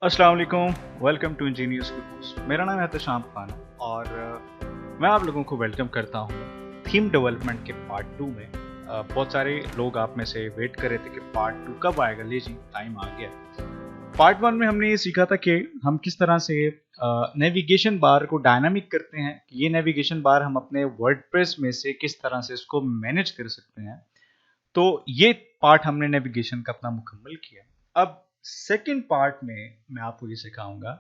अस्सलाम वालेकुम, welcome to engineers gurus. मेरा नाम है तशाम खान और मैं आप लोगों को वेलकम करता हूँ थीम डेवलपमेंट के पार्ट 2 में। बहुत सारे लोग आप में से वेट कर रहे थे कि पार्ट 2 कब आएगा। ले जी, टाइम आ गया। पार्ट 1 में हमने ये सीखा था कि हम किस तरह से नेविगेशन बार को डायनामिक करते हैं। ये नेविगेशन बार हम अपने वर्डप्रेस में से किस तरह से इसको मैनेज कर सकते हैं। तो ये पार्ट हमने नेविगेशन का अपना मुकम्मल किया। अब सेकंड पार्ट में मैं आपको ये सिखाऊंगा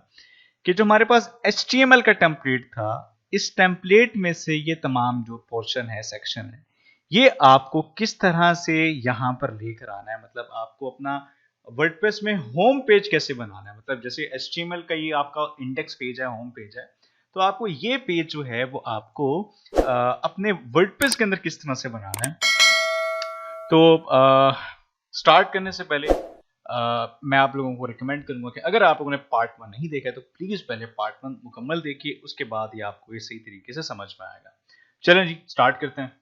कि जो हमारे पास HTML का टेम्पलेट था, इस टेम्पलेट में से ये तमाम जो पोर्शन है, सेक्शन है, ये आपको किस तरह से यहां पर लेकर आना है। मतलब आपको अपना वर्डप्रेस में होम पेज कैसे बनाना है। मतलब जैसे HTML का ये आपका इंडेक्स पेज है, होम पेज है, तो आपको ये पेज जो है वो आपको अपने वर्डप्रेस के अंदर किस तरह से बनाना है। तो स्टार्ट करने से पहले मैं आप लोगों को रिकमेंड करूंगा कि अगर आप लोगों ने पार्ट 1 नहीं देखा है तो प्लीज पहले पार्ट 1 मुकम्मल देखिए, उसके बाद ही आपको ये सही तरीके से समझ में आएगा। चलें जी, स्टार्ट करते हैं।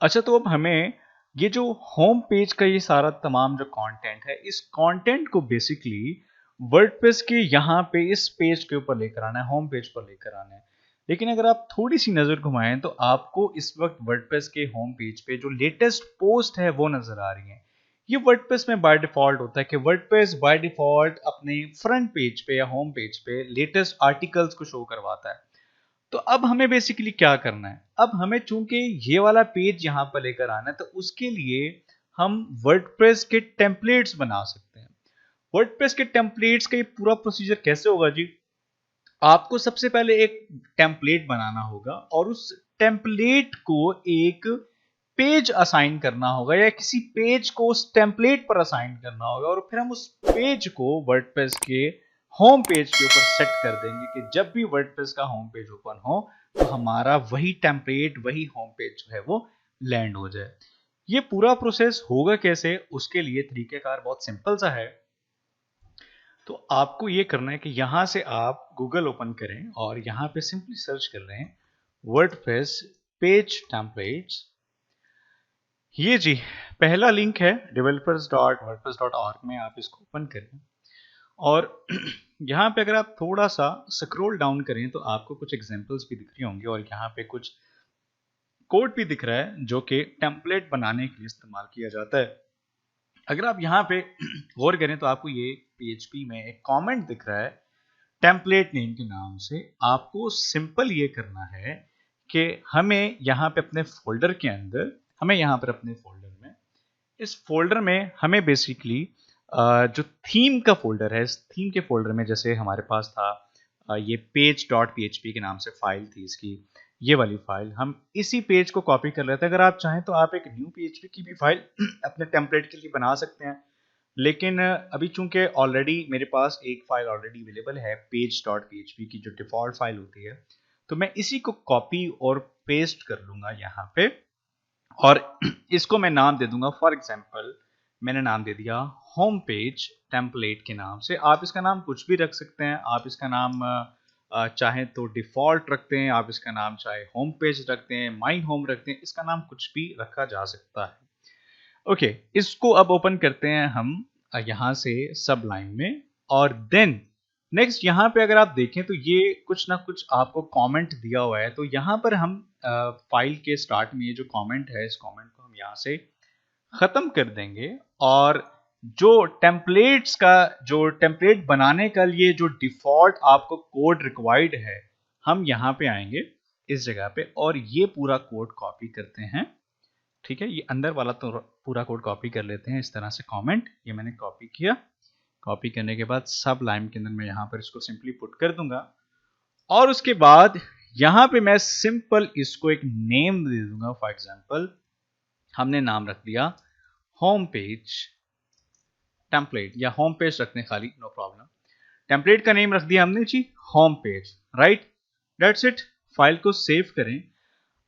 अच्छा, तो अब हमें ये जो होम पेज का ये सारा तमाम जो कंटेंट है, इस कंटेंट को बेसिकली वर्डप्रेस के यहाँ पे इस पेज के ऊपर लेकर आना है, होम पेज पर लेकर आना है। लेकिन अगर आप थोड़ी सी नजर घुमाएं तो आपको इस वक्त वर्डप्रेस के होम पेज पे जो लेटेस्ट पोस्ट है वो नजर आ रही है। ये वर्डप्रेस में बाय डिफॉल्ट होता है कि वर्डप्रेस बाय डिफॉल्ट अपने फ्रंट पेज पे या होम पेज पे लेटेस्ट आर्टिकल्स को शो करवाता है। तो अब हमें बेसिकली क्या करना है, अब हमें चूंकि ये वाला पेज यहां पर लेकर आना है तो उसके लिए हम वर्डप्रेस के टेम्पलेट्स बना सकते हैं। वर्डप्रेस के टेम्पलेट्स का ये पूरा प्रोसीजर कैसे होगा जी। आपको सबसे पहले एक टेम्पलेट बनाना होगा और उस टेम्पलेट को एक पेज असाइन करना होगा या किसी पेज को उस टेम्पलेट पर असाइन करना होगा, और फिर हम उस पेज को वर्डप्रेस के होम पेज के ऊपर सेट कर देंगे कि जब भी वर्डप्रेस का होम पेज ओपन हो तो हमारा वही टेम्पलेट, वही होम पेज जो है वो लैंड हो जाए। ये पूरा प्रोसेस होगा कैसे, उसके लिए तरीकेकार बहुत सिंपल सा है। तो आपको ये करना है कि यहां से आप गूगल ओपन करें और यहां पे सिंपली सर्च कर रहे हैं वर्डप्रेस पेज टेम्पलेट्स। ये जी पहला लिंक है developers.wordpress.org में, आप इसको ओपन करें और यहाँ पे अगर आप थोड़ा सा स्क्रॉल डाउन करें तो आपको कुछ एग्जांपल्स भी दिख रही होंगे और यहाँ पे कुछ कोड भी दिख रहा है जो कि टेम्पलेट बनाने के लिए इस्तेमाल किया जाता है। अगर आप यहाँ पे गौर करें तो आपको ये PHP में एक कमेंट दिख रहा है टेम्पलेट नेम के नाम से। आपको सिंपल ये करना है कि हमें यहाँ पे अपने फोल्डर के अंदर, हमें यहाँ पर अपने फोल्डर में, इस फोल्डर में हमें बेसिकली जो थीम का फोल्डर है, इस थीम के फोल्डर में जैसे हमारे पास था ये page.php के नाम से फाइल थी इसकी, ये वाली फाइल, हम इसी पेज को कॉपी कर लेते हैं। अगर आप चाहें तो आप एक न्यू PHP की भी फाइल अपने टेम्पलेट के लिए बना सकते हैं, लेकिन अभी चूंकि ऑलरेडी मेरे पास एक फाइल ऑलरेडी अवेलेबल है page.php की, जो डिफॉल्ट फाइल होती है, तो मैं इसी को कॉपी और पेस्ट कर लूंगा यहाँ पे और इसको मैं नाम दे दूंगा। फॉर एग्जांपल मैंने नाम दे दिया होम पेज टेम्पलेट के नाम से। आप इसका नाम कुछ भी रख सकते हैं, आप इसका नाम चाहे तो डिफॉल्ट रखते हैं, आप इसका नाम चाहे होम पेज रखते हैं, माई होम रखते हैं, इसका नाम कुछ भी रखा जा सकता है। ओके, इसको अब ओपन करते हैं हम यहाँ से सब लाइन में और देन नेक्स्ट यहाँ पे अगर आप देखें तो ये कुछ ना कुछ आपको कमेंट दिया हुआ है। तो यहाँ पर हम फाइल के स्टार्ट में ये जो कमेंट है, इस कमेंट को हम यहाँ से खत्म कर देंगे और जो टेम्पलेट्स का, जो टेम्पलेट बनाने का लिए जो डिफॉल्ट आपको कोड रिक्वायर्ड है, हम यहाँ पे आएंगे इस जगह पे और ये पूरा कोड कॉपी करते हैं। ठीक है, ये अंदर वाला तो पूरा कोड कॉपी कर लेते हैं इस तरह से। कमेंट ये मैंने कॉपी किया, कॉपी करने के बाद सब लाइन के अंदर मैं यहाँ पर इसको सिंपली पुट कर दूंगा और उसके बाद यहाँ पे मैं सिंपल इसको एक नेम दे दूंगा। फॉर एग्जांपल हमने नाम रख दिया होम पेज टेम्पलेट, या होम पेज रखने खाली, नो प्रॉब्लम। टेम्पलेट का नेम रख दिया हमने जी home page, right, that's it. File को सेव करें।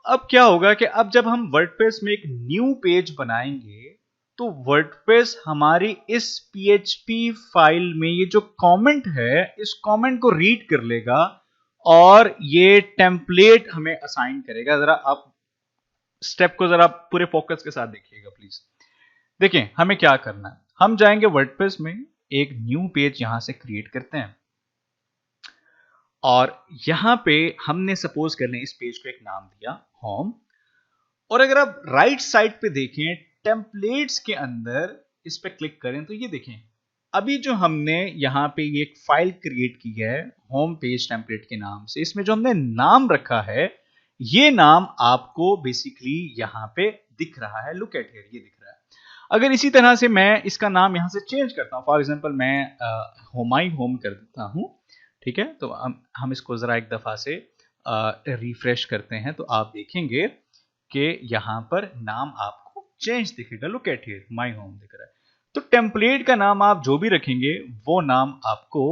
अब क्या होगा कि अब जब हम वर्डप्रेस में एक न्यू पेज बनाएंगे तो वर्डप्रेस हमारी इस PHP फाइल में ये जो कमेंट है, इस कमेंट को रीड कर लेगा और ये टेम्पलेट हमें असाइन करेगा। जरा आप स्टेप को जरा पूरे फोकस के साथ देखिएगा प्लीज। देखें हमें क्या करना है, हम जाएंगे वर्डप्रेस में, एक न्यू पेज यहां से क्रिएट करते हैं और यहां पे हमने सपोज कर लें इस पेज को एक नाम दिया होम। और अगर आप राइट साइड पे देखें टेम्पलेट्स के अंदर इस पे क्लिक करें तो ये देखें अभी जो हमने यहाँ पे ये एक फाइल क्रिएट की है होम पेज टेम्पलेट के नाम से, इसमें जो हमने नाम रखा है ये नाम आपको बेसिकली यहाँ पे दिख रहा है, लुक एट हियर, ये दिख रहा है। अगर इसी तरह से मैं इसका नाम यहाँ से चेंज करता हूँ, फॉर एग्जांपल मैं होमाई होम कर देता हूँ, ठीक है, तो हम इसको जरा एक दफा से रिफ्रेश करते हैं तो आप देखेंगे कि यहाँ पर नाम आपको चेंज दिखेगा, look at here my home दिख रहा है। तो टेम्पलेट का नाम आप जो भी रखेंगे वो नाम आपको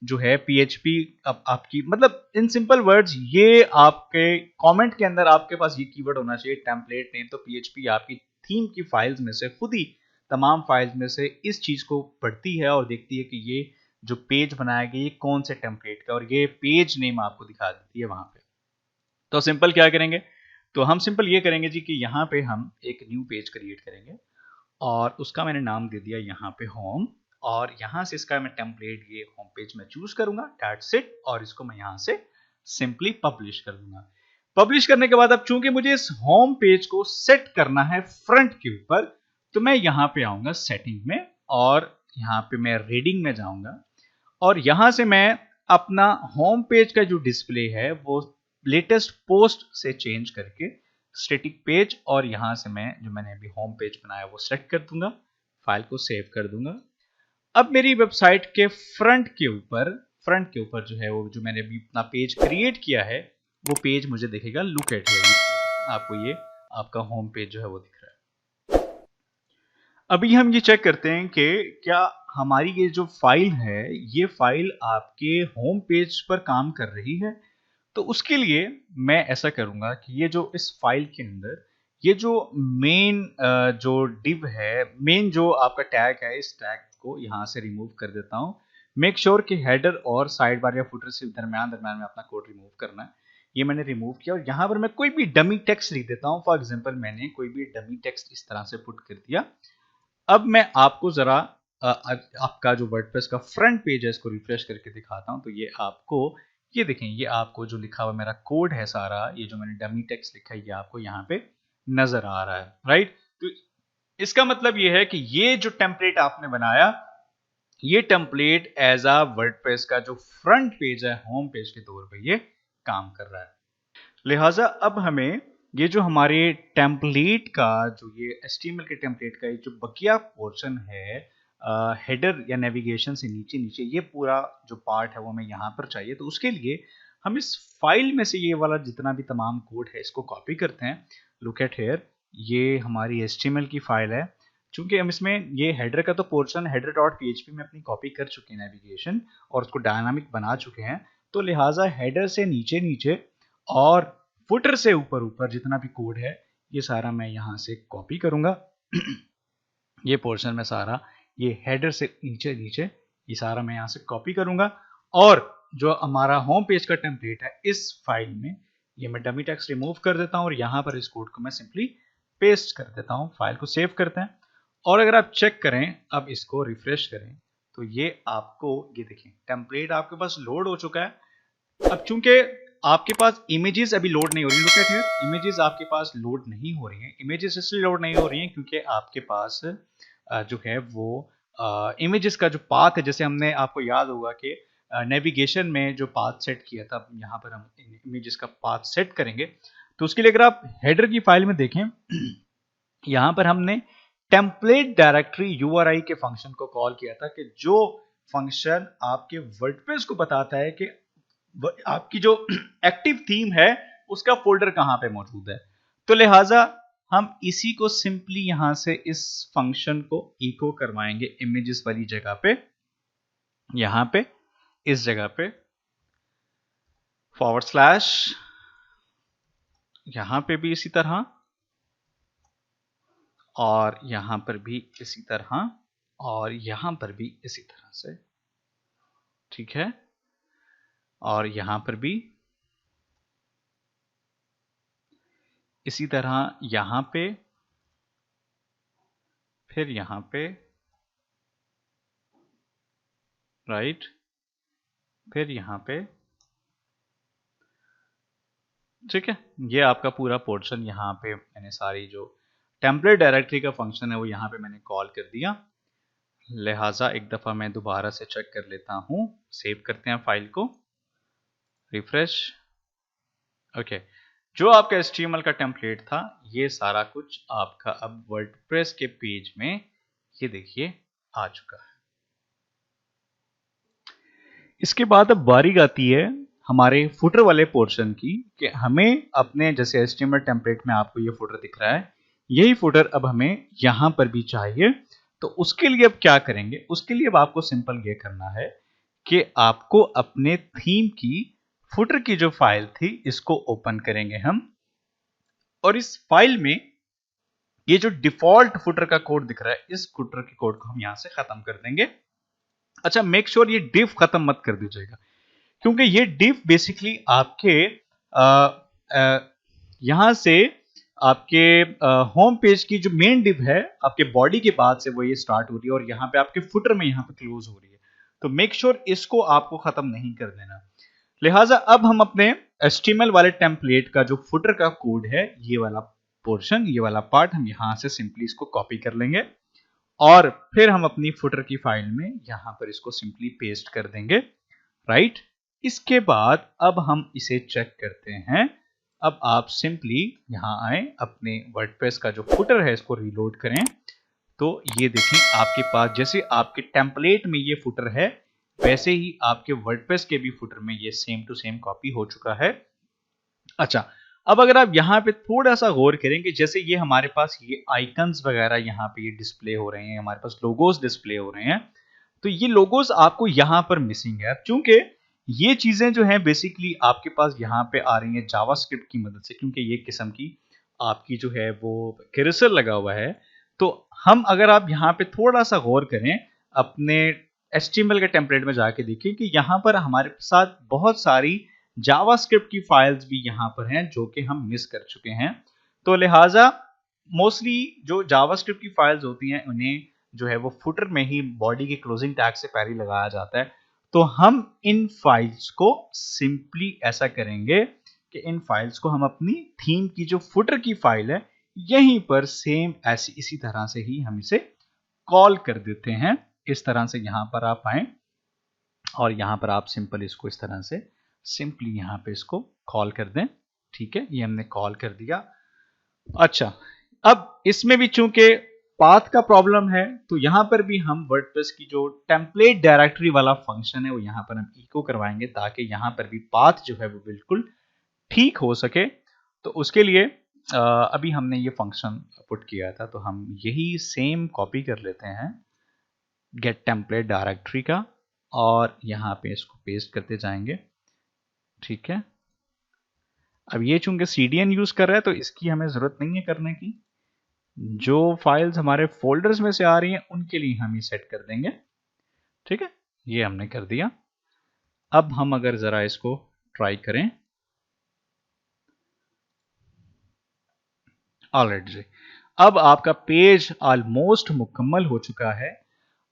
जो है PHP आपकी मतलब इन सिंपल वर्ड्स ये आपके कमेंट के अंदर आपके पास ये कीवर्ड होना चाहिए टेम्पलेट नेम। तो PHP आपकी थीम की फाइल्स में से खुद ही तमाम फाइल्स में से इस चीज को पढ़ती है और देखती है कि ये जो पेज बनाया गया ये कौन से टेम्पलेट का, और ये पेज नेम आपको दिखा देती है वहां पे। तो सिंपल क्या करेंगे, तो हम सिंपल ये करेंगे जी कि यहाँ पे हम एक न्यू पेज क्रिएट करेंगे और उसका मैंने नाम दे दिया यहाँ पे होम, और यहाँ से इसका मैं टेम्पलेट ये होम पेज में चूज करूंगा, दैट्स इट, और इसको मैं यहाँ से सिंपली पब्लिश कर दूंगा। पब्लिश करने के बाद अब चूंकि मुझे इस होम पेज को सेट करना है फ्रंट के ऊपर, तो मैं यहाँ पे आऊंगा सेटिंग में और यहाँ पे मैं रीडिंग में जाऊंगा और यहाँ से मैं अपना होम पेज का जो डिस्प्ले है वो लेटेस्ट पोस्ट से चेंज करके स्टैटिक पेज, और यहां से मैं जो मैंने अभी होम पेज बनाया वो सेलेक्ट कर दूंगा, फाइल को सेव कर दूंगा। अब मेरी वेबसाइट के फ्रंट के ऊपर जो है वो जो मैंने अभी अपना पेज क्रिएट किया है वो पेज मुझे दिखेगा, लुक एट हियर, आपको ये आपका होम पेज जो है वो दिख रहा है। अभी हम ये चेक करते हैं कि क्या हमारी ये जो फाइल है ये फाइल आपके होम पेज पर काम कर रही है। तो उसके लिए मैं ऐसा करूंगा कि ये जो इस फाइल के अंदर ये जो मेन जो डिव है, मेन जो आपका टैग है, इस टैग को यहां से रिमूव कर देता हूं। मेक श्योर कि हेडर और साइड बार या फुटर से दरमियान में अपना कोड रिमूव करना है। ये मैंने रिमूव किया और यहां पर मैं कोई भी डमी टेक्स्ट लिख देता हूं। फॉर एग्जांपल मैंने कोई भी डमी टेक्स्ट इस तरह से पुट कर दिया। अब मैं आपको जरा आपका जो वर्डप्रेस का फ्रंट पेज है इसको रिफ्रेश करके दिखाता हूं। तो ये आपको ये देखें, ये आपको जो लिखा हुआ मेरा कोड है सारा, ये जो मैंने डमी टेक्स्ट लिखा है ये आपको यहाँ पे नजर आ रहा है, राइट। तो इसका मतलब ये है कि ये जो टेम्पलेट आपने बनाया ये टेम्पलेट एज अ वर्डप्रेस का जो फ्रंट पेज है होम पेज के तौर पे ये काम कर रहा है। लिहाजा अब हमें ये जो हमारे टेम्पलेट का जो ये HTML के टेम्पलेट का ये जो बकिया पोर्शन है हेडर या नेविगेशन से नीचे नीचे, ये पूरा जो पार्ट है वो हमें यहाँ पर चाहिए। तो उसके लिए हम इस फाइल में से ये वाला जितना भी तमाम कोड है इसको कॉपी करते हैं। लुक एट हियर, ये हमारी HTML की फाइल है। चूंकि हम इसमें ये हेडर का तो पोर्शन header.php में अपनी कॉपी कर चुके हैं नेविगेशन और उसको डायनामिक बना चुके हैं, तो लिहाजा हेडर से नीचे नीचे और फुटर से ऊपर ऊपर जितना भी कोड है ये सारा मैं यहाँ से कॉपी करूंगा। ये पोर्शन में सारा ये हेडर से नीचे नीचे ये सारा मैं यहाँ से कॉपी करूंगा और जो हमारा होम पेज का टेम्पलेट है इस फाइल में ये मैं डमी टेक्स्ट रिमूव कर देता हूँ और यहाँ पर इस कोड को मैं सिंपली पेस्ट कर देता हूँ। फाइल को सेव करते हैं और अगर आप चेक करें, अब इसको रिफ्रेश करें तो ये आपको ये देखें टेम्पलेट आपके पास लोड हो चुका है। अब चूंकि आपके पास इमेजेस अभी लोड नहीं हो रही, लुक एट हियर, इमेजेस आपके पास लोड नहीं हो रही हैं। इमेजेस इसलिए लोड नहीं हो रही हैं क्योंकि आपके पास जो है वो इमेजेस का जो पाथ है, जैसे हमने आपको याद होगा कि नेविगेशन में जो पाथ सेट किया था, यहाँ पर हम इमेजेस का पाथ सेट करेंगे। तो उसके लिए अगर आप हेडर की फाइल में देखें यहाँ पर हमने टेम्पलेट डायरेक्टरी URI के फंक्शन को कॉल किया था कि जो फंक्शन आपके वर्डप्रेस को बताता है कि आपकी जो एक्टिव थीम है उसका फोल्डर कहां पे मौजूद है। तो लिहाजा हम इसी को सिंपली यहां से इस फंक्शन को इको करवाएंगे इमेजेस वाली जगह पे, यहां पे इस जगह पे /, यहां पे भी इसी तरह और यहां पर भी इसी तरह और यहां पर भी इसी तरह से, ठीक है, और यहां पर भी इसी तरह, यहां पे, फिर यहां पे राइट। फिर यहाँ पे ठीक है, ये आपका पूरा पोर्शन यहाँ पे मैंने सारी जो टेम्पलेट डायरेक्टरी का फंक्शन है वो यहाँ पे मैंने कॉल कर दिया। लिहाजा एक दफ़ा मैं दोबारा से चेक कर लेता हूँ। सेव करते हैं फाइल को, रिफ्रेश। ओके, जो आपका HTML का टेम्पलेट था ये सारा कुछ आपका अब वर्डप्रेस के पेज में ये देखिए आ चुका है। इसके बाद अब बारी आती है हमारे फुटर वाले पोर्शन की कि हमें अपने जैसे HTML टेम्पलेट में आपको ये फुटर दिख रहा है, यही फुटर अब हमें यहां पर भी चाहिए। तो उसके लिए अब क्या करेंगे, उसके लिए अब आपको सिंपल ये करना है कि आपको अपने थीम की फुटर की जो फाइल थी इसको ओपन करेंगे हम, और इस फाइल में ये जो डिफॉल्ट फुटर का कोड दिख रहा है इस फुटर के कोड को हम यहां से खत्म कर देंगे। अच्छा, मेक श्योर ये डिफ खत्म मत कर दीजिएगा, क्योंकि ये डिफ बेसिकली आपके यहां से आपके होम पेज की जो मेन डिव है आपके बॉडी के बाद से वो ये स्टार्ट हो रही है और यहाँ पे आपके फुटर में यहाँ पे क्लोज हो रही है। तो मेक श्योर इसको आपको खत्म नहीं कर देना। लिहाजा अब हम अपने HTML वाले टेम्पलेट का जो फुटर का कोड है, ये वाला पोर्शन, ये वाला पार्ट हम यहां से सिंपली इसको कॉपी कर लेंगे और फिर हम अपनी फुटर की फाइल में यहां पर इसको सिंपली पेस्ट कर देंगे। राइट। इसके बाद अब हम इसे चेक करते हैं। अब आप सिंपली यहां आए, अपने वर्डप्रेस का जो फुटर है इसको रीलोड करें, तो ये देखें आपके पास जैसे आपके टेम्पलेट में ये फुटर है वैसे ही आपके वर्डप्रेस के भी फुटर में ये सेम टू सेम कॉपी हो चुका है। अच्छा, अब अगर आप यहाँ पे थोड़ा सा गौर करेंगे, जैसे ये हमारे पास ये आइकन्स वगैरह यहाँ पे ये डिस्प्ले हो रहे हैं, हमारे पास लोगोस डिस्प्ले हो रहे हैं, तो ये लोगोस आपको यहाँ पर मिसिंग है। क्योंकि ये चीजें जो हैं बेसिकली आपके पास यहाँ पे आ रही हैं जावास्क्रिप्ट की मदद से, क्योंकि ये किस्म की आपकी जो है वो कैरोसेल लगा हुआ है। तो हम अगर आप यहाँ पे थोड़ा सा गौर करें अपने HTML के टेम्पलेट में जाके देखिए कि यहाँ पर हमारे साथ बहुत सारी जावास्क्रिप्ट की फाइल्स भी यहाँ पर हैं जो कि हम मिस कर चुके हैं। तो लिहाजा मोस्टली जो जावास्क्रिप्ट की फाइल्स होती हैं उन्हें जो है वो फुटर में ही बॉडी के क्लोजिंग टैग से पहले लगाया जाता है। तो हम इन फाइल्स को सिंपली ऐसा करेंगे कि इन फाइल्स को हम अपनी थीम की जो फुटर की फाइल है यहीं पर सेम ऐसी इसी तरह से ही हम इसे कॉल कर देते हैं। इस तरह से यहां पर आप आए और यहां पर आप सिंपल इसको इस तरह से सिंपली यहां पे इसको कॉल कर दें। ठीक है, ये हमने कॉल कर दिया। अच्छा, अब इसमें भी चूंकि पाथ का प्रॉब्लम है तो यहां पर भी हम वर्डप्रेस की जो टेम्पलेट डायरेक्टरी वाला फंक्शन है वो यहां पर हम इको करवाएंगे ताकि यहां पर भी पाथ जो है वो बिल्कुल ठीक हो सके। तो उसके लिए अभी हमने ये फंक्शन पुट किया था, तो हम यही सेम कॉपी कर लेते हैं गेट टेम्पलेट डायरेक्टरी का और यहां पे इसको पेस्ट करते जाएंगे। ठीक है, अब ये चूंकि CDN यूज कर रहा है तो इसकी हमें जरूरत नहीं है करने की। जो फाइल्स हमारे फोल्डर्स में से आ रही हैं उनके लिए हम ये सेट कर देंगे। ठीक है, ये हमने कर दिया। अब हम अगर जरा इसको ट्राई करें, ऑलराइट जी, अब आपका पेज ऑलमोस्ट मुकम्मल हो चुका है।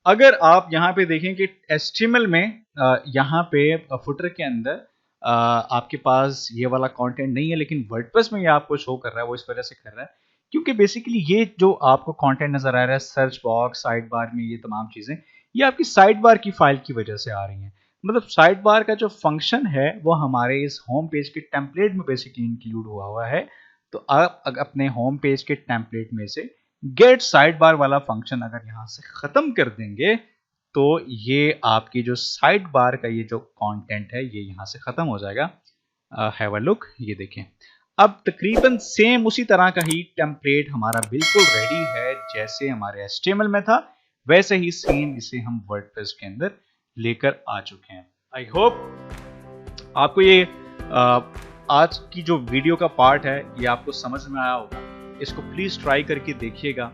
अगर आप यहां पे देखें कि HTML में यहां पे फुटर के अंदर आपके पास ये वाला कंटेंट नहीं है, लेकिन वर्डप्रेस में ये आपको शो कर रहा है। वो इस वजह से कर रहा है क्योंकि बेसिकली ये जो आपको कंटेंट नजर आ रहा है सर्च बॉक्स, साइड बार में ये तमाम चीजें ये आपकी साइड बार की फाइल की वजह से आ रही हैं। मतलब साइड बार का जो फंक्शन है वो हमारे इस होम पेज के टेम्पलेट में बेसिकली इंक्लूड हुआ है। तो आप अपने होम पेज के टेम्पलेट में से गेट साइड बार वाला फंक्शन अगर यहां से खत्म कर देंगे तो ये आपकी जो साइड बार का ये जो कंटेंट है ये यहां से खत्म हो जाएगा। हैव अ लुक, ये देखें अब तकरीबन सेम उसी तरह का ही टेम्पलेट हमारा बिल्कुल रेडी है जैसे हमारे HTML में था, वैसे ही सेम इसे हम वर्डप्रेस के अंदर लेकर आ चुके हैं। आई होप आपको ये आज की जो वीडियो का पार्ट है ये आपको समझ में आया होगा। इसको प्लीज ट्राई करके देखिएगा।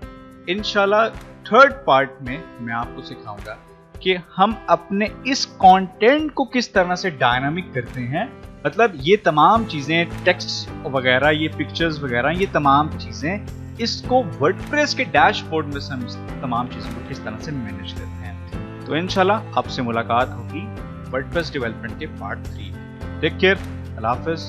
इंशाल्लाह थर्ड पार्ट में मैं आपको सिखाऊंगा कि हम अपने इस कंटेंट को किस तरह से डायनामिक करते हैं। मतलब ये तमाम चीजें, टेक्स्ट वगैरह, ये पिक्चर्स वगैरह, ये तमाम चीजें इसको वर्डप्रेस के डैशबोर्ड में से हम तमाम चीजों को किस तरह से मैनेज करते हैं। तो इंशाल्लाह आपसे मुलाकात होगी वर्डप्रेस डेवलपमेंट के पार्ट 3। टेक केयर, अल्लाह हाफिज़।